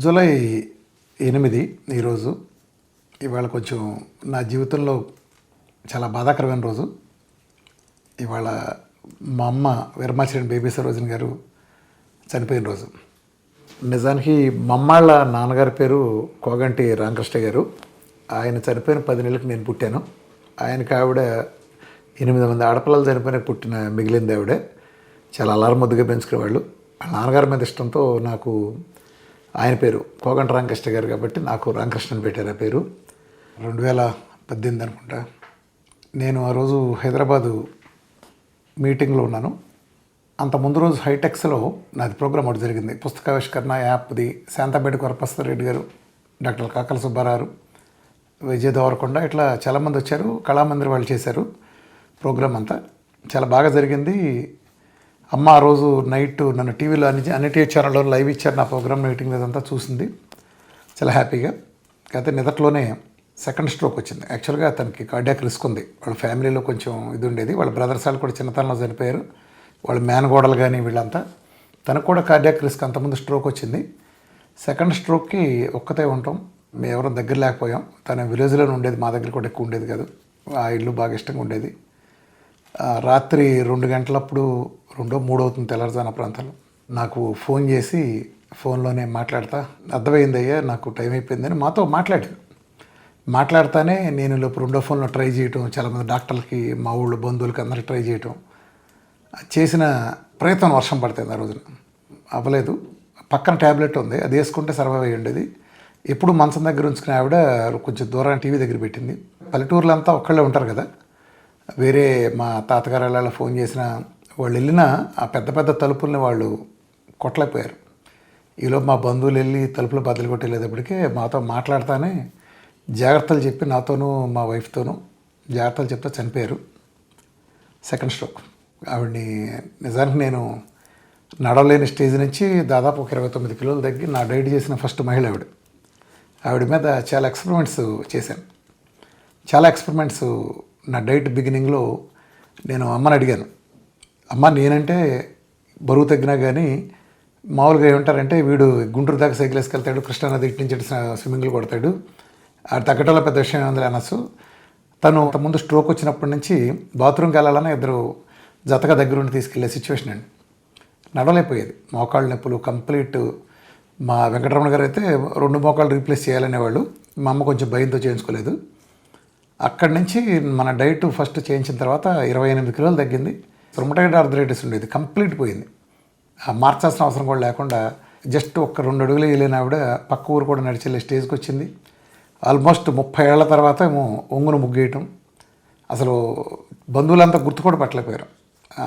July 8 ఈరోజు. ఇవాళ కొంచెం నా జీవితంలో చాలా బాధాకరమైన రోజు. ఇవాళ మా అమ్మ వీరమాచినేని బేబీ సరోజిని గారు చనిపోయిన రోజు. నిజానికి మా అమ్మాళ్ళ నాన్నగారి పేరు కోగంటి రామకృష్ణ గారు. ఆయన చనిపోయిన 10 నెలలకు నేను పుట్టాను. ఆయనకి ఆవిడ 8 మంది ఆడపిల్లలు చనిపోయిన పుట్టిన మిగిలింది ఆవిడ. చాలా అల్లారముద్దుగా పెంచుకునేవాళ్ళు. వాళ్ళ నాన్నగారి మీద ఇష్టంతో నాకు ఆయన పేరు కోగంటి రామకృష్ణ గారు కాబట్టి నాకు రామకృష్ణని పెట్టారు ఆ పేరు. 2018 అనుకుంటా. నేను ఆ రోజు హైదరాబాదు మీటింగ్లో ఉన్నాను. అంత ముందు రోజు హైటెక్స్లో నాది ప్రోగ్రామ్ ఒకటి జరిగింది. పుస్తకావిష్కరణ యాప్ది. శాంతాపేట వరప్రసాద్ రెడ్డి గారు, డాక్టర్ కాకల సుబ్బారావు, విజయ్ దేవరకొండ, ఇట్లా చాలామంది వచ్చారు. కళామందిర్ వాళ్ళు చేశారు ప్రోగ్రామ్ అంతా. చాలా బాగా జరిగింది. అమ్మ ఆ రోజు నైట్ నన్ను టీవీలో అన్ని టీవీ ఛానల్లో లైవ్ ఇచ్చారు. నా ప్రోగ్రామ్ మీటింగ్ అదంతా చూసింది చాలా హ్యాపీగా. అయితే నిదట్లోనే సెకండ్ స్ట్రోక్ వచ్చింది. యాక్చువల్గా తనకి కార్డియాక్ రిస్క్ ఉంది. వాళ్ళ ఫ్యామిలీలో కొంచెం ఇది ఉండేది. వాళ్ళ బ్రదర్స్ వాళ్ళు కూడా చిన్నతనంలో చనిపోయారు. వాళ్ళ మేనగోడలు కానీ వీళ్ళంతా. తనకు కూడా కార్డియాక్ రిస్క్, అంతకుముందు స్ట్రోక్ వచ్చింది. సెకండ్ స్ట్రోక్కి ఒక్కతే ఉంటాం. మేము ఎవరో దగ్గర లేకపోయాం. తన విలేజ్లోనే ఉండేది, మా దగ్గర కూడా ఎక్కువ ఉండేది కాదు. ఆ ఇల్లు బాగా ఇష్టంగా ఉండేది. రాత్రి 2 గంటలప్పుడు 2-3 అవుతుంది తెల్లారుజాన ప్రాంతాల్లో నాకు ఫోన్ చేసి ఫోన్లోనే మాట్లాడతా, అర్థమైందయ్యా నాకు టైం అయిపోయిందని మాతో మాట్లాడతానే నేను లోపు రెండో ఫోన్లో ట్రై చేయటం, చాలామంది డాక్టర్లకి, మా ఊళ్ళో బంధువులకి అందరికీ ట్రై చేయటం చేసిన ప్రయత్నం వర్షం పడుతుంది. ఆ రోజున అవ్వలేదు. పక్కన ట్యాబ్లెట్ ఉంది, అది వేసుకుంటే సర్వైవ్ అయ్యి ఉండేది. ఎప్పుడు మంచం దగ్గర ఉంచుకునే ఆవిడ కొంచెం దూరాన్ని టీవీ దగ్గర పెట్టింది. పల్లెటూరులో అంతా ఒక్కళ్ళే ఉంటారు కదా. వేరే మా తాతగారు వాళ్ళ ఫోన్ చేసిన వాళ్ళు వెళ్ళినా ఆ పెద్ద పెద్ద తలుపుల్ని వాళ్ళు కొట్టలేకపోయారు. ఈలోపు మా బంధువులు వెళ్ళి తలుపులు బద్దలు కొట్టేటప్పటికే మాతో మాట్లాడతానే జాగ్రత్తలు చెప్పి నాతోనూ మా వైఫ్తోనూ జాగ్రత్తలు చెప్తే చనిపోయారు. Second stroke. ఆవిడ్ని నిజానికి నేను నడవలేని స్టేజ్ నుంచి దాదాపు ఒక 29 కిలోలు తగ్గి నా డైట్ చేసిన ఫస్ట్ మహిళ ఆవిడ. ఆవిడ మీద చాలా ఎక్స్పెరిమెంట్స్ చేశాను. చాలా ఎక్స్పెరిమెంట్స్. నా డైట్ బిగినింగ్లో నేను అమ్మని అడిగాను, అమ్మ నేనంటే బరువు తగ్గినా కానీ మామూలుగా ఏమంటారంటే వీడు గుంటూరు దాకా సైకిల్ వేసుకెళ్తాడు, కృష్ణానది ఇటు నుంచి స్విమ్మింగ్లు కొడతాడు, అది తగ్గటంలో పెద్ద విషయం ఉంది అనసు. తను ముందు స్ట్రోక్ వచ్చినప్పటి నుంచి బాత్రూమ్కి వెళ్ళాలని ఇద్దరు జతగా దగ్గరుండి తీసుకెళ్లే సిచ్యువేషన్ అండి. నడవలేకపోయేది. మోకాళ్ళ నొప్పులు కంప్లీట్. మా వెంకటరమణ గారు అయితే 2 మోకాళ్ళు రీప్లేస్ చేయాలనేవాళ్ళు. మా అమ్మ కొంచెం భయంతో చేయించుకోలేదు. అక్కడి నుంచి మన డైట్ ఫస్ట్ చేయించిన తర్వాత 28 కిలోలు తగ్గింది. రొమటైడ్ ఆర్థరైటిస్ ఉండేది, కంప్లీట్ పోయింది. మార్చాల్సిన అవసరం కూడా లేకుండా జస్ట్ 1-2 అడుగులు వేయలేని ఆవిడ పక్క ఊరు కూడా నడిచెళ్ళే స్టేజ్కి వచ్చింది. ఆల్మోస్ట్ 30 ఏళ్ల తర్వాత ఏమో ఒంగును ముగ్గేయటం. అసలు బంధువులంతా గుర్తు కూడా పట్టలేకపోయారు.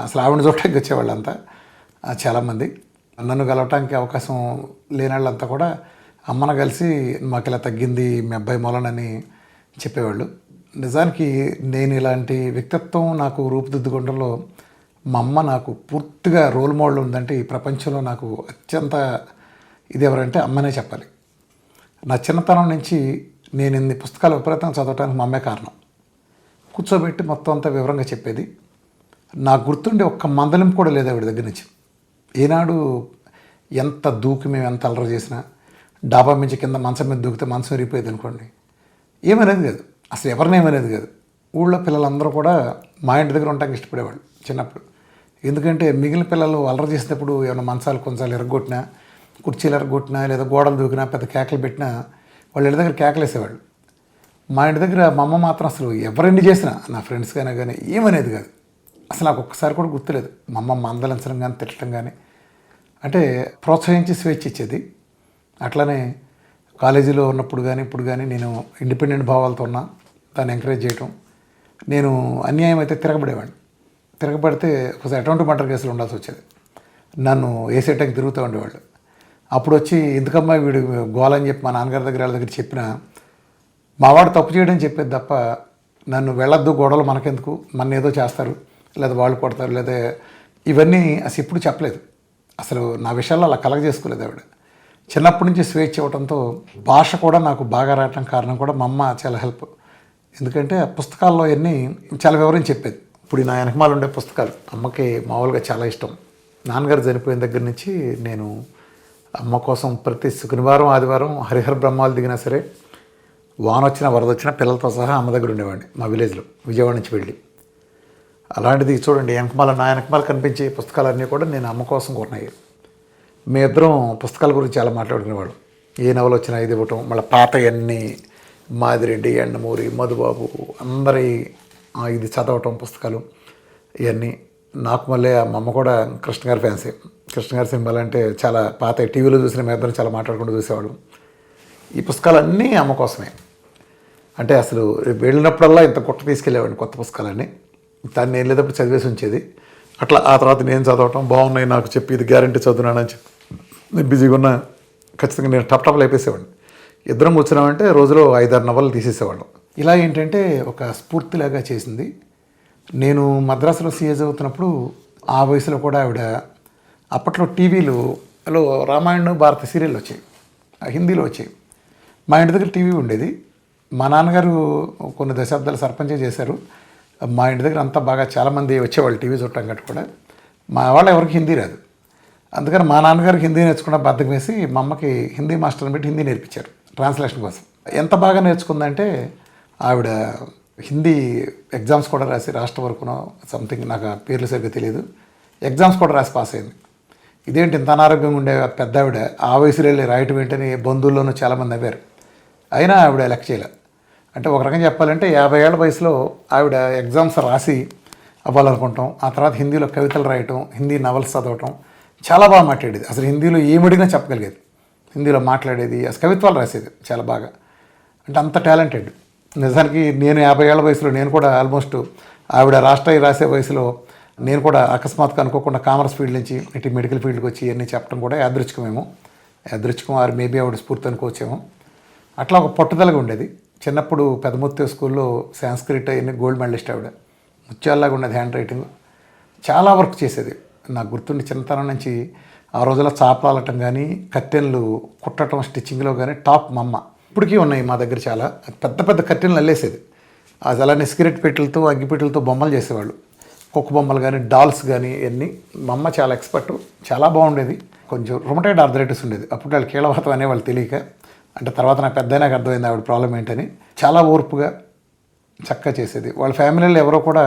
అసలు ఆవిడని చూడటానికి వచ్చేవాళ్ళంతా చాలామంది. నన్ను కలవటానికి అవకాశం లేని వాళ్ళంతా కూడా అమ్మను కలిసి మాకు ఇలా తగ్గింది మీ అబ్బాయి మూలనని చెప్పేవాళ్ళు. నిజానికి నేను ఇలాంటి వ్యక్తిత్వం నాకు రూపుదిద్దుకోవడంలో మా అమ్మ నాకు పూర్తిగా రోల్ మోడల్ ఉందంటే ఈ ప్రపంచంలో నాకు అత్యంత ఇది ఎవరంటే అమ్మనే చెప్పాలి. నా చిన్నతనం నుంచి నేను ఇన్ని పుస్తకాలు విపరీతంగా చదవటానికి మా అమ్మే కారణం. కూర్చోబెట్టి మొత్తం అంతా వివరంగా చెప్పేది. నాకు గుర్తుండే ఒక్క మందలింపు కూడా లేదు ఆవిడ దగ్గర నుంచి. ఏనాడు ఎంత దూకి మేము ఎంత అల్లరి చేసినా, డాబా నుంచి కింద మంచం మీద దూకితే మంచం విరిగిపోయేది అనుకోండి, ఏమనేది కాదు. అసలు ఎవరినేమనేది కాదు. ఊళ్ళో పిల్లలందరూ కూడా మా ఇంటి దగ్గర ఉండటానికి ఇష్టపడేవాళ్ళు చిన్నప్పుడు. ఎందుకంటే మిగిలిన పిల్లలు అల్లరి చేసినప్పుడు ఏమైనా మంచాలు కొంచాలు ఎరగొట్టినా, కుర్చీలు ఎరగొట్టినా, లేదా గోడలు దూకినా, పెద్ద కేకలు పెట్టినా వాళ్ళ ఇంటి దగ్గర కేకలేసేవాళ్ళు. మా ఇంటి దగ్గర మా అమ్మ మాత్రం అసలు ఎవరెన్ని చేసినా, నా ఫ్రెండ్స్ కానీ ఏమనేది కాదు. అసలు నాకు ఒక్కసారి కూడా గుర్తులేదు మా అమ్మ మందలించడం కానీ తిట్టడం కానీ. అంటే ప్రోత్సహించి స్వేచ్ఛ ఇచ్చేది. అట్లనే కాలేజీలో ఉన్నప్పుడు కానీ ఇప్పుడు కానీ నేను ఇండిపెండెంట్ భావాలతో ఉన్నా, దాన్ని ఎంకరేజ్ చేయటం. నేను అన్యాయం అయితే తిరగబడితే ఒకసారి అటువంటి మర్డర్ కేసులు ఉండాల్సి వచ్చేది. నన్ను వేసేటానికి తిరుగుతూ ఉండేవాళ్ళు. అప్పుడు వచ్చి ఎందుకమ్మా వీడు గోలని చెప్పి మా నాన్నగారి దగ్గర వాళ్ళ దగ్గర చెప్పినా మావాడు తప్పు చేయడం చెప్పేది తప్ప నన్ను వెళ్ళొద్దు, గొడవలు మనకెందుకు, మన ఏదో చేస్తారు, లేదా వాళ్ళు కొడతారు, లేదా ఇవన్నీ అసలు ఇప్పుడు చెప్పలేదు. అసలు నా విషయాల్లో అలా కలగజేసుకోలేదు ఆవిడ. చిన్నప్పటి నుంచి స్వేచ్ఛ ఇవ్వడంతో భాష కూడా నాకు బాగా రావటం కారణం కూడా మా అమ్మ చాలా హెల్ప్. ఎందుకంటే పుస్తకాల్లో అన్నీ చాలా వివరించి చెప్పేది. ఇప్పుడు నా వెనకమాల ఉండే పుస్తకాలు అమ్మకి మామూలుగా చాలా ఇష్టం. నాన్నగారు చనిపోయిన దగ్గర నుంచి నేను అమ్మ కోసం ప్రతి శనివారం ఆదివారం హరిహర బ్రహ్మాలు దిగినా సరే, వాన వచ్చినా వరద వచ్చినా పిల్లలతో సహా అమ్మ దగ్గర ఉండేవాడిని మా విలేజ్లో, విజయవాడ నుంచి వెళ్ళి. అలాంటిది చూడండి, నా వెనకమాల కనిపించే పుస్తకాలన్నీ కూడా నేను అమ్మ కోసం కొన్నాయి. మీ ఇద్దరం పుస్తకాల గురించి చాలా మాట్లాడుకునేవాడు. ఏ నవలు వచ్చినా ఇది ఇవ్వటం, మళ్ళీ పాతయన్నీ మాదిరెడ్డి, ఎండమూరి, మధుబాబు అందరి ఇది చదవటం పుస్తకాలు ఇవన్నీ. నాకు మళ్ళీ మా అమ్మ కూడా కృష్ణ గారి ఫ్యాన్సే. కృష్ణ గారి సినిమాలు అంటే చాలా పాత టీవీలో చూసిన మీ ఇద్దరం చాలా మాట్లాడుకుంటూ చూసేవాడు. ఈ పుస్తకాలన్నీ అమ్మ కోసమే. అంటే అసలు వెళ్ళినప్పుడల్లా ఇంత గుట్ట తీసుకెళ్ళేవాడిని కొత్త పుస్తకాలన్నీ. దాన్ని నేను వెళ్ళేటప్పుడు చదివేసి ఉంచేది. అట్లా ఆ తర్వాత నేను చదవటం, బాగున్నాయి నాకు చెప్పి ఇది గ్యారంటీ చదువునానని చెప్పి నేను బిజీగా ఉన్నా ఖచ్చితంగా నేను టప్లు అయిపోయేసేవాడిని. ఇద్దరం కూర్చున్నామంటే రోజులో 5-6 నవలు తీసేసేవాళ్ళం. ఇలా ఏంటంటే ఒక స్ఫూర్తిలాగా చేసింది. నేను మద్రాసులో సీఏ చదువుతున్నప్పుడు ఆ వయసులో కూడా ఆవిడ, అప్పట్లో టీవీలో రామాయణం, భారత సీరియల్ వచ్చాయి, హిందీలో వచ్చాయి. మా ఇంటి దగ్గర టీవీ ఉండేది. మా నాన్నగారు కొన్ని దశాబ్దాలు సర్పంచే చేశారు. మా ఇంటి దగ్గర అంతా బాగా చాలామంది వచ్చేవాళ్ళు టీవీ చూడటం గట్టు కూడా. మా వాళ్ళు ఎవరికి హిందీ రాదు. అందుకని మా నాన్నగారికి హిందీ నేర్చుకున్న బద్దకం వేసి మా అమ్మకి హిందీ మాస్టర్ని పెట్టి హిందీ నేర్పించారు ట్రాన్స్లేషన్ కోసం. ఎంత బాగా నేర్చుకుందంటే ఆవిడ హిందీ ఎగ్జామ్స్ కూడా రాసి, రాష్ట్ర వరకునో సంథింగ్, నాకు ఆ పేర్లు సరిగ్గా తెలియదు, ఎగ్జామ్స్ కూడా రాసి పాస్ అయింది. ఇదేంటి ఇంత అనారోగ్యంగా ఉండే పెద్ద ఆవిడ ఆ వయసులో వెళ్ళి రాయటం ఏంటని బంధువుల్లోనూ చాలామంది అవ్వారు. అయినా ఆవిడ లెక్క చేయలే. అంటే ఒక రకంగా చెప్పాలంటే 50 ఏళ్ల వయసులో ఆవిడ ఎగ్జామ్స్ రాసి అవ్వాలనుకుంటాం. ఆ తర్వాత హిందీలో కవితలు రాయటం, హిందీ నవల్స్ చదవటం, చాలా బాగా మాట్లాడేది. అసలు హిందీలో ఏమడిగినా చెప్పగలిగేది, హిందీలో మాట్లాడేది, అసలు కవిత్వాలు రాసేది చాలా బాగా. అంటే అంత టాలెంటెడ్. నిజానికి నేను 50 ఏళ్ల వయసులో, నేను కూడా ఆల్మోస్ట్ ఆవిడ రాష్ట్రీయ రాసే వయసులో నేను కూడా అకస్మాత్తుగా అనుకోకుండా కామర్స్ ఫీల్డ్ నుంచి ఇటు మెడికల్ ఫీల్డ్కి వచ్చి ఇవన్నీ చెప్పడం కూడా యాదృచ్ఛికం ఆరు మేబీ ఆవిడ స్ఫూర్తి అనుకోవచ్చేమో. అట్లా ఒక పట్టుదలగా ఉండేది. చిన్నప్పుడు పెదముత్తి స్కూల్లో సాంస్క్రిట్ అవన్నీ గోల్డ్ మెడలిస్ట్ ఆవిడ. ముత్యాల్లాగా ఉండేది హ్యాండ్ రైటింగ్. చాలా వర్క్ చేసేది. నాకు గుర్తుండి చిన్నతనం నుంచి ఆ రోజుల్లో చాపలాలటం కానీ, కట్టెన్లు కుట్టడం, స్టిచ్చింగ్లో కానీ టాప్ మా అమ్మ. ఇప్పటికీ ఉన్నాయి మా దగ్గర చాలా పెద్ద పెద్ద కట్టెన్లు అల్లేసేది. అది అలానే సిగరెట్ పెట్టెలతో, అగ్గిపెట్టెలతో బొమ్మలు చేసేవాళ్ళు. కుక్క బొమ్మలు కానీ, డాల్స్ కానీ ఇవన్నీ. మా అమ్మ చాలా ఎక్స్పర్ట్, చాలా బాగుండేది. కొంచెం రొమటైడ్ ఆర్థరైటిస్ ఉండేది. అప్పుడు వాళ్ళు కీళ్ళవాతం అనేవాళ్ళు తెలియక. అంటే తర్వాత నాకు పెద్దయినాక అర్థమైంది ఆవిడ ప్రాబ్లం ఏంటని. చాలా ఓర్పుగా చక్కగా చేసేది. వాళ్ళ ఫ్యామిలీలో ఎవరో కూడా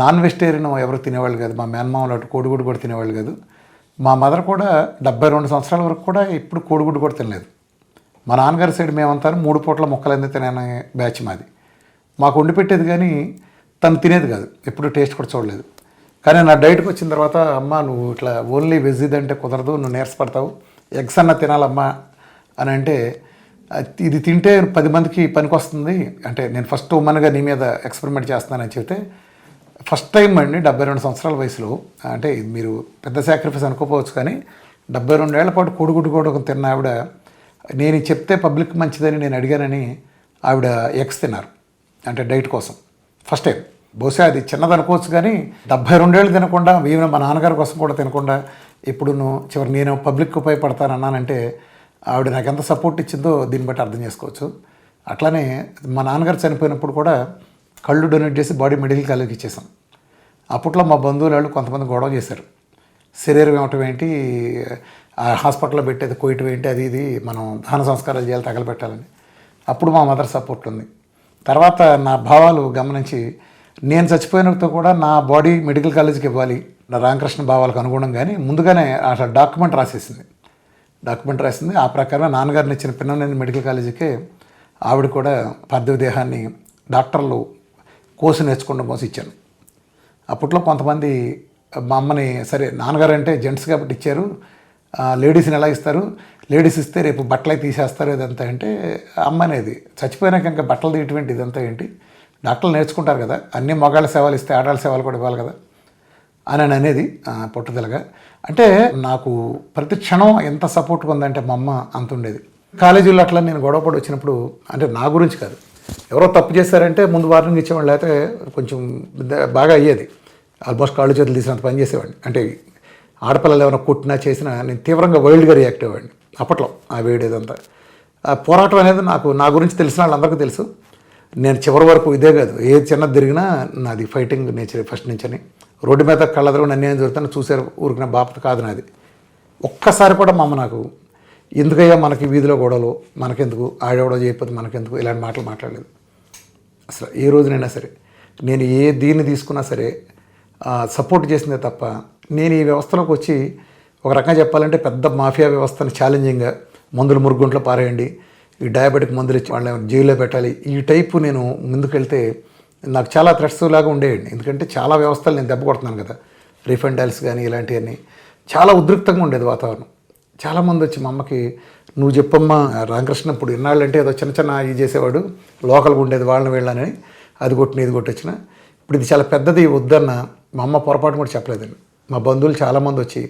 నాన్ వెజిటేరియన్ ఎవరు తినేవాళ్ళు కాదు. మా మేనమామలు అటు కోడిగుడ్డు కూడా తినేవాళ్ళు కాదు. మా మదర్ కూడా 72 సంవత్సరాల వరకు కూడా ఇప్పుడు కోడిగుడ్డు కూడా తినలేదు. మా నాన్నగారి సైడ్ మేమంతా 3 పూట్ల ముక్కలన్నీ తినే బ్యాచ్ మాది. మాకు వండి పెట్టేది కానీ తను తినేది కాదు, ఎప్పుడు టేస్ట్ కూడా చూడలేదు. కానీ నా డైట్కి వచ్చిన తర్వాత, అమ్మ నువ్వు ఇట్లా ఓన్లీ వెజ్ ఇదంటే కుదరదు, నువ్వు నీరసపడతావు, ఎగ్స్ అన్న తినాలమ్మా అని అంటే, ఇది తింటే 10 మందికి పనికి వస్తుంది. అంటే నేను ఫస్ట్ ఉమ్మన్గా నీ మీద ఎక్స్పెరిమెంట్ చేస్తున్నానని చెప్తే, ఫస్ట్ టైం అండి 72 సంవత్సరాల వయసులో, అంటే మీరు పెద్ద సాక్రిఫైస్ అనుకోపోవచ్చు కానీ 72 ఏళ్ల పాటు కోడిగుడ్డు కూడా తిన్న ఆవిడ, నేను చెప్తే పబ్లిక్ మంచిదని నేను అడిగానని ఆవిడ ఎగ్స్ తిన్నారు. అంటే డైట్ కోసం ఫస్ట్ టైం. బహుశా అది చిన్నది అనుకోవచ్చు కానీ 72 ఏళ్ళు తినకుండా, ఈవెన్ మా నాన్నగారి కోసం కూడా తినకుండా ఇప్పుడు చివరి నేను పబ్లిక్ ఉపయోగపడతానన్నానంటే ఆవిడ నాకు ఎంత సపోర్ట్ ఇచ్చిందో దీన్ని బట్టి అర్థం చేసుకోవచ్చు. అట్లానే మా నాన్నగారు చనిపోయినప్పుడు కూడా కళ్ళు డొనేట్ చేసి బాడీ మెడికల్ కాలేజ్కి ఇచ్చేసాం. అప్పట్లో మా బంధువులు వాళ్ళు కొంతమంది గొడవ చేశారు, శరీరం ఇవ్వటం ఏంటి, హాస్పిటల్లో పెట్టేది కోయటం ఏంటి, అది ఇది మనం దహన సంస్కారాలు చేయాలి, తగలబెట్టాలని. అప్పుడు మా మదర్ సపోర్ట్ ఉంది. తర్వాత నా భావాలు గమనించి నేను చచ్చిపోయినతో కూడా నా బాడీ మెడికల్ కాలేజ్కి ఇవ్వాలి, నా రామకృష్ణ భావాలకు అనుగుణంగానే ముందుగానే అట్లా డాక్యుమెంట్ రాసింది. ఆ ప్రకారం నాన్నగారిని ఇచ్చిన పిన్ననేని మెడికల్ కాలేజీకే ఆవిడ కూడా పార్థివ దేహాన్ని డాక్టర్లు కోర్సు నేర్చుకోవడం కోసం ఇచ్చాను. అప్పట్లో కొంతమంది మా అమ్మని, సరే నాన్నగారు అంటే జెంట్స్ కాబట్టి ఇచ్చారు, లేడీస్ని ఎలా ఇస్తారు, లేడీస్ ఇస్తే రేపు బట్టలై తీసేస్తారు ఇదంతా అంటే, అమ్మ అనేది చచ్చిపోయినాక ఇంకా బట్టలు తీయటువంటి ఇదంతా ఏంటి, డాక్టర్లు నేర్చుకుంటారు కదా, అన్ని మగాళ్ళ సేవలు ఇస్తే ఆడాళ్ళ సేవలు కూడా ఇవ్వాలి కదా అని అనేది పట్టుదలగా. అంటే నాకు ప్రతి క్షణం ఎంత సపోర్ట్గా ఉందంటే మా అమ్మ అంత ఉండేది. కాలేజీలో అట్లా నేను గొడవపడి వచ్చినప్పుడు, అంటే నా గురించి కాదు, ఎవరో తప్పు చేశారంటే ముందు వార్నింగ్ ఇచ్చేవాళ్ళు, లేకపోతే కొంచెం బాగా అయ్యేది. ఆల్మోస్ట్ కాళ్ళు చేతులు తీసినంత పని చేసేవాడిని. అంటే ఆడపిల్లలు ఏమైనా కొట్టినా చేసినా నేను తీవ్రంగా వైల్డ్గా రియాక్ట్ అయ్యేవాడిని అప్పట్లో. ఆ వేడేదంతా ఆ పోరాటం అనేది నా గురించి తెలిసిన వాళ్ళందరికీ తెలుసు. నేను చివరి వరకు ఇదే కాదు, ఏది చిన్నది తిరిగినా నాది ఫైటింగ్ నేచర్ ఫస్ట్ నుంచి అని. రోడ్డు మీద కళ్ళదరగా నన్ను ఏం జరుగుతానో చూసారు ఊరికిన బాపత కాదు నాది. ఒక్కసారి కూడా మా అమ్మ నాకు ఎందుకయ్యా మనకి వీధిలో గొడవలు, మనకెందుకు, ఆడెవడో చేయకపోతే మనకెందుకు, ఇలాంటి మాటలు మాట్లాడలేదు అసలు. ఏ రోజునైనా సరే నేను దీన్ని తీసుకున్నా సరే సపోర్ట్ చేసిందే తప్ప, నేను ఈ వ్యవస్థలోకి వచ్చి ఒక రకంగా చెప్పాలంటే పెద్ద మాఫియా వ్యవస్థని ఛాలెంజింగ్గా మందులు మురుగుంట్లో పారేయండి, ఈ డయాబెటిక్ మందులు ఇచ్చి వాళ్ళని జైల్లో పెట్టాలి, ఈ టైపు నేను ముందుకెళ్తే నాకు చాలా థ్రెట్స్ లాగా ఉండేయండి. ఎందుకంటే చాలా వ్యవస్థలు నేను దెబ్బ కొడుతున్నాను కదా, రీఫండ్ ఆయిల్స్ కానీ ఇలాంటివన్నీ చాలా ఉద్రిక్తంగా ఉండేది వాతావరణం. చాలామంది వచ్చి మా అమ్మకి నువ్వు చెప్పమ్మా రామకృష్ణ ఇప్పుడు ఇన్నాళ్ళంటే ఏదో చిన్న చిన్న ఇది చేసేవాడు, లోకల్గా ఉండేది వాళ్ళని వెళ్ళని, అది కొట్టిన ఇది కొట్టొచ్చిన, ఇప్పుడు ఇది చాలా పెద్దది వద్దన్న మా అమ్మ పొరపాటు కూడా చెప్పలేదండి. మా బంధువులు చాలామంది వచ్చి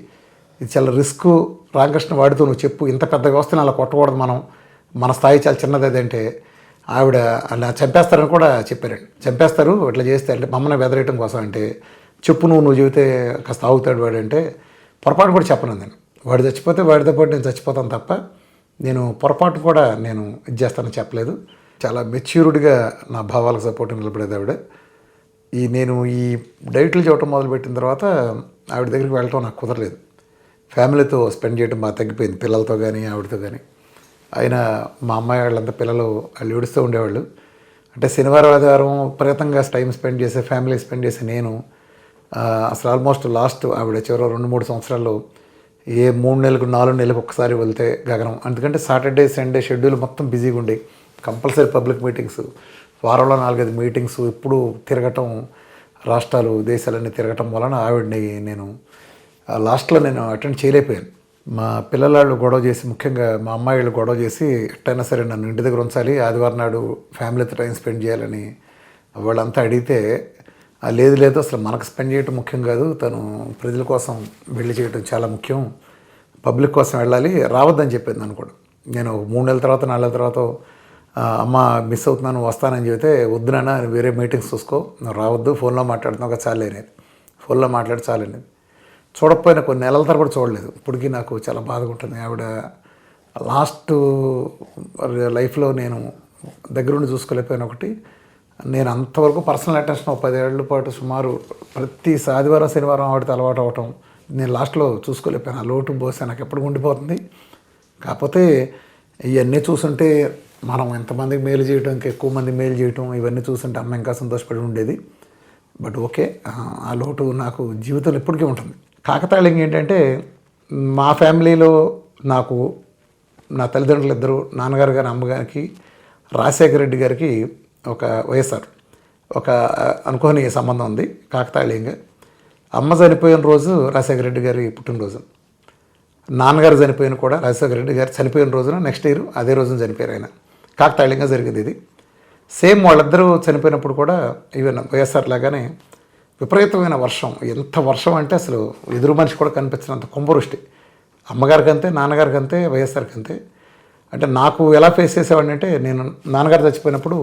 ఇది చాలా రిస్క్ రామకృష్ణ వాడితో నువ్వు చెప్పు, ఇంత పెద్ద వ్యవస్థను అలా కొట్టకూడదు, మన స్థాయి చాలా చిన్నది అదంటే ఆవిడ అలా చంపేస్తారని కూడా చెప్పారండి. చంపేస్తారు ఇట్లా చేస్తే అంటే మమ్మల్ని బెదరేయటం కోసం అంటే చెప్పు నువ్వు చెబితే కాస్త ఆగుతాడు వాడంటే పొరపాటు కూడా చెప్పనండి. వాడు చచ్చిపోతే వాడితో పాటు నేను చచ్చిపోతాను తప్ప నేను పొరపాటు కూడా నేను ఇది చేస్తానని చెప్పలేదు. చాలా మెచ్యూర్డ్గా నా భావాలకు సపోర్ట్ నిలబడేది ఆవిడ. నేను ఈ డైట్లు చూడటం మొదలుపెట్టిన తర్వాత ఆవిడ దగ్గరికి వెళ్ళటం నాకు కుదరలేదు. ఫ్యామిలీతో స్పెండ్ చేయడం బాగా తగ్గిపోయింది, పిల్లలతో కానీ ఆవిడతో కానీ. అయినా మా అమ్మాయి వాళ్ళంతా పిల్లలు వాళ్ళు ఏడుస్తూ ఉండేవాళ్ళు. అంటే శనివారం ఆదివారం విపరీతంగా టైం స్పెండ్ చేసే, ఫ్యామిలీ స్పెండ్ చేసే నేను అసలు ఆల్మోస్ట్ లాస్ట్ ఆవిడ చివరి 2-3 సంవత్సరాల్లో 3 నెలలకు 4 నెలలకు ఒకసారి వెళ్తే గగనం. ఎందుకంటే సాటర్డే సండే షెడ్యూల్ మొత్తం బిజీగా ఉండి కంపల్సరీ పబ్లిక్ మీటింగ్స్, వారంలో 4-5 మీటింగ్స్, ఇప్పుడు తిరగటం, రాష్ట్రాలు దేశాలన్నీ తిరగటం వలన ఆవిడని నేను లాస్ట్లో నేను అటెండ్ చేయలేకపోయాను. మా పిల్లలు గొడవ చేసి, ముఖ్యంగా మా అమ్మాయిలు గొడవ చేసి ఎట్టయినా సరే నన్ను ఇంటి దగ్గర ఉంచాలి, ఆదివారం నాడు ఫ్యామిలీతో టైం స్పెండ్ చేయాలని వాళ్ళంతా అడిగితే లేదు అసలు మనకు స్పెండ్ చేయటం ముఖ్యం కాదు, తను ప్రజల కోసం వెళ్ళి చేయటం చాలా ముఖ్యం, పబ్లిక్ కోసం వెళ్ళాలి, రావద్దని చెప్పింది నన్ను కూడా. నేను 3 నెలల తర్వాత 4 నెలల తర్వాత అమ్మ మిస్ అవుతున్నాను వస్తానని చెబితే వద్దునైనా వేరే మీటింగ్స్ చూసుకో, నువ్వు రావద్దు, ఫోన్లో మాట్లాడుతున్నావు చాలే అనేది, ఫోన్లో మాట్లాడి చాలనేది. చూడకపోయినా కొన్ని నెలల తరబడి చూడలేదు. ఇప్పటికీ నాకు చాలా బాధగా ఉంటుంది. ఆవిడ లాస్ట్ లైఫ్లో నేను దగ్గరుండి చూసుకోలేకపోయిన ఒకటి, నేను అంతవరకు పర్సనల్ అటెన్షన్ 10 ఏళ్ల పాటు సుమారు ప్రతి ఆదివారం శనివారం ఆవిడతో అలవాటు అవటం నేను లాస్ట్లో చూసుకోలేకపోయాను. ఆ లోటు బహుశా నాకు ఎప్పుడు ఉండిపోతుంది. కాకపోతే ఇవన్నీ చూస్తుంటే మనం ఎంతమందికి మేలు చేయడం, ఇంకా ఎక్కువ మంది మేలు చేయటం, ఇవన్నీ చూస్తుంటే అమ్మ ఇంకా సంతోషపడి ఉండేది. బట్ ఓకే, ఆ లోటు నాకు జీవితంలో ఎప్పటికీ ఉంటుంది. కాకతాళీయంగా ఏంటంటే మా ఫ్యామిలీలో నాకు నా తల్లిదండ్రులు ఇద్దరు, నాన్నగారు గారి అమ్మగారికి, రాజశేఖర రెడ్డి గారికి ఒక వైఎస్ఆర్ ఒక అనుకోని సంబంధం ఉంది. కాకతాళీయంగా అమ్మ చనిపోయిన రోజు రాజశేఖర రెడ్డి గారి పుట్టినరోజు, నాన్నగారు చనిపోయిన కూడా రాజశేఖర రెడ్డి గారు చనిపోయిన రోజున నెక్స్ట్ ఇయర్ అదే రోజున చనిపోయారు ఆయన. కాకతాళీయంగా జరిగింది ఇది. సేమ్ వాళ్ళిద్దరూ చనిపోయినప్పుడు కూడా ఈవెన్ వైఎస్ఆర్ లాగానే విపరీతమైన వర్షం. ఎంత వర్షం అంటే అసలు ఎదురు మనిషి కూడా కనిపించినంత కుంభవృష్టి. అమ్మగారికి అంతే, నాన్నగారికి అంతే, వైఎస్ఆర్కి అంతే. అంటే నాకు ఎలా ఫేస్ చేసేవాడిని అంటే, నేను నాన్నగారు చచ్చిపోయినప్పుడు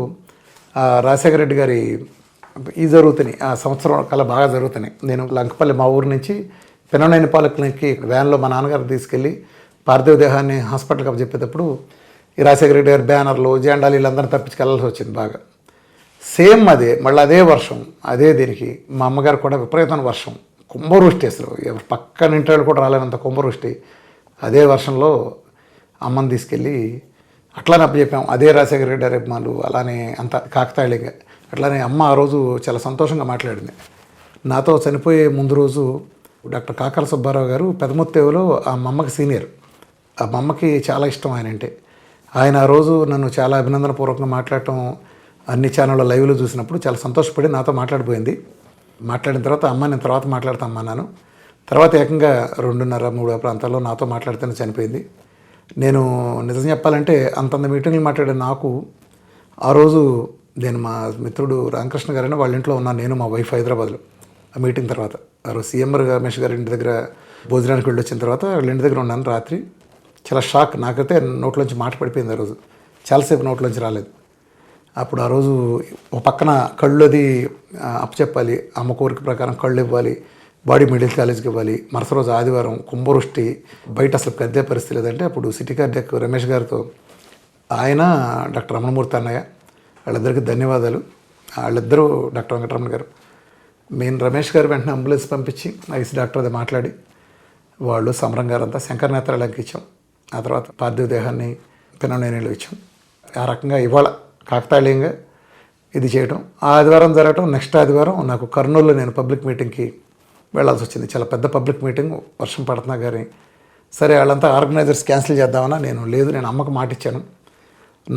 రాజశేఖర రెడ్డి గారి ఈ జరుగుతున్నాయి, ఆ సంవత్సరం కల్లా బాగా జరుగుతున్నాయి. నేను లంకపల్లి మా ఊరు నుంచి పెననేనిపాల క్లినిక్కి వ్యాన్లో మా నాన్నగారు తీసుకెళ్ళి పార్థివ దేహాన్ని హాస్పిటల్కి అప్పచెప్పేటప్పుడు ఈ రాజశేఖర రెడ్డి గారి బ్యానర్లు, జెండాలు వీళ్ళందరినీ తప్పించుకెళ్ళాల్సి వచ్చింది బాగా. సేమ్ అదే మళ్ళీ అదే వర్షం, అదే దీనికి మా అమ్మగారు కూడా విపరీతమైన వర్షం, కుంభవృష్టి, అసలు ఎవరు పక్కన ఇంటి కూడా రాలేనంత కుంభవృష్టి. అదే వర్షంలో అమ్మని తీసుకెళ్ళి అట్లానే అప్పచెప్పాము. అదే రాజశేఖర రెడ్డి అభిమానులు, అలానే అంత కాకతాళీగా. అట్లానే అమ్మ ఆ రోజు చాలా సంతోషంగా మాట్లాడింది నాతో. చనిపోయే ముందు రోజు డాక్టర్ కాకర సుబ్బారావు గారు పెదముత్తేవులో ఆ మా అమ్మకి సీనియర్, ఆ మా అమ్మకి చాలా ఇష్టం ఆయన అంటే. ఆయన ఆ రోజు నన్ను చాలా అభినందనపూర్వకంగా మాట్లాడటం అన్ని ఛానళ్ళలో లైవ్లో చూసినప్పుడు చాలా సంతోషపడి నాతో మాట్లాడిపోయింది. మాట్లాడిన తర్వాత అమ్మ నేను తర్వాత మాట్లాడతాను అన్నాను. తర్వాత ఏకంగా 2:30-3 ప్రాంతాల్లో నాతో మాట్లాడితేనే చనిపోయింది. నేను నిజం చెప్పాలంటే అంతంత మీటింగ్లు మాట్లాడే నాకు ఆ రోజు నేను మా మిత్రుడు రామకృష్ణ గారైనా వాళ్ళ ఇంట్లో ఉన్నాను, నేను మా వైఫ్ హైదరాబాద్లో. ఆ మీటింగ్ తర్వాత ఆ రోజు సీఎం రమేష్ గారి ఇంటి దగ్గర భోజనానికి వెళ్ళి వచ్చిన తర్వాత వాళ్ళ ఇంటి దగ్గర ఉన్నాను రాత్రి. చాలా షాక్, నాకైతే నోట్లోంచి మాట పడిపోయింది. ఆ రోజు చాలాసేపు నోట్లోంచి రాలేదు. అప్పుడు ఆ రోజు ఒక పక్కన కళ్ళుది అప్పచెప్పాలి, అమ్మ కోరిక ప్రకారం కళ్ళు ఇవ్వాలి, బాడీ మెడికల్ కాలేజ్కి ఇవ్వాలి. మరుసటి రోజు ఆదివారం కుంభవృష్టి, బయట అసలు కద్దే పరిస్థితి లేదంటే అప్పుడు సిటీ కార్డియాక్ రమేష్ గారితో ఆయన, డాక్టర్ రమణమూర్తి అన్నయ్య, వాళ్ళిద్దరికి ధన్యవాదాలు. వాళ్ళిద్దరూ డాక్టర్ వెంకటరమణ గారు, మెయిన్ రమేష్ గారు వెంటనే అంబులెన్స్ పంపించి ఐసీ డాక్టర్ అది మాట్లాడి వాళ్ళు సమరం గారంతా శంకర్ నేత్రాలకి ఇచ్చాం. ఆ తర్వాత పార్థివ దేహాన్ని పిననేనిలో ఇచ్చాం. ఆ రకంగా ఇవాళ కాకతాళీయంగా ఇది చేయటం. ఆ ఆదివారం జరగటం, నెక్స్ట్ ఆదివారం నాకు కర్నూలులో నేను పబ్లిక్ మీటింగ్కి వెళ్ళాల్సి వచ్చింది. చాలా పెద్ద పబ్లిక్ మీటింగ్, వర్షం పడుతున్నా కానీ సరే వాళ్ళంతా ఆర్గనైజర్స్ క్యాన్సిల్ చేద్దామన్నా నేను అమ్మకు మాట ఇచ్చాను,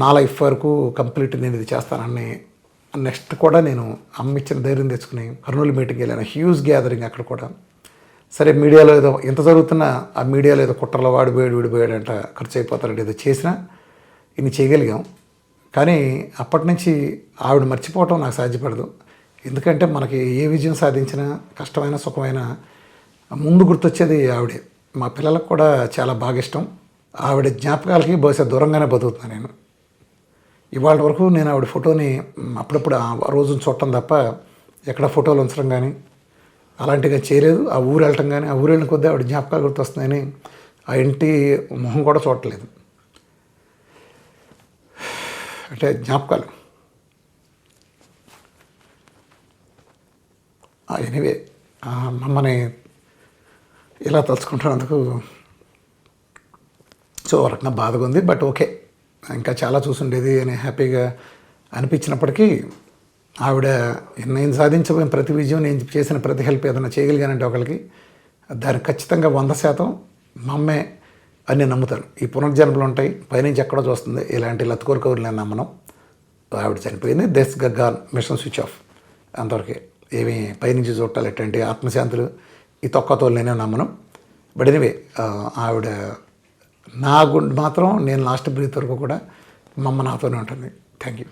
నా లైఫ్ వరకు కంప్లీట్ నేను ఇది చేస్తానని. నెక్స్ట్ కూడా నేను అమ్మ ఇచ్చిన ధైర్యం తెచ్చుకుని కర్నూలు మీటింగ్కి వెళ్ళాను. హ్యూజ్ గ్యాదరింగ్ అక్కడ కూడా. సరే మీడియాలో ఏదో ఎంత జరుగుతున్నా ఆ మీడియాలో ఏదో కుట్రలో వీడిపోయాడంట, ఖర్చు అయిపోతారంటే ఏదో చేసినా ఇన్ని చేయగలిగాం. కానీ అప్పటి నుంచి ఆవిడ మర్చిపోవటం నాకు సాధ్యపడదు. ఎందుకంటే మనకి ఏ విజయం సాధించినా కష్టమైన సుఖమైన ముందు గుర్తొచ్చేది ఆవిడే. మా పిల్లలకు కూడా చాలా బాగా ఇష్టం. ఆవిడ జ్ఞాపకాలకి బహుశా దూరంగానే బతుకుతున్నాను నేను. ఇవాళ వరకు నేను ఆవిడ ఫోటోని అప్పుడప్పుడు ఆ రోజున చూడటం తప్ప ఎక్కడ ఫోటోలు ఉంచడం కానీ అలాంటిగా చేయలేదు. ఆ ఊరు వెళ్ళటం కానీ ఆ ఊరు వెళ్ళిన కొద్దీ ఆవిడ జ్ఞాపకాలు గుర్తొస్తున్నాయని ఆ ఇంటి మొహం కూడా చూడట్లేదు. అంటే జ్ఞాపకాలు. ఎనీవే మమ్మల్ని ఇలా తలుచుకుంటున్నందుకు సో ఒక రకంగా బాధగా ఉంది. బట్ ఓకే, ఇంకా చాలా చూసుండేది అని హ్యాపీగా అనిపించినప్పటికీ ఆవిడ నేను సాధించబోయిన ప్రతి విజయం, నేను చేసిన ప్రతి హెల్ప్ ఏదైనా చేయగలిగానంటే ఒకరికి దానికి ఖచ్చితంగా 100% మా అమ్మే అని నేను నమ్ముతాను. ఈ పునర్జన్మలు ఉంటాయి, పైనుంచి ఎక్కడో చూస్తుంది, ఇలాంటి లత్కోర్ కౌరులు నేను నమ్మను. ఆవిడ చనిపోయింది, దెస్ గగాన్, మిషన్ స్విచ్ ఆఫ్, అంతవరకే. ఏమీ పైనుంచి చూడాలి ఎట్టంటే ఆత్మశాంతులు ఈ తొక్కతోలు నేనే నమ్మను. బట్ ఎనీవే ఆవిడ నా గుండె మాత్రం నేను లాస్ట్ బ్రీత్ వరకు కూడా మా అమ్మ నాతోనే ఉంటుంది. Thank you.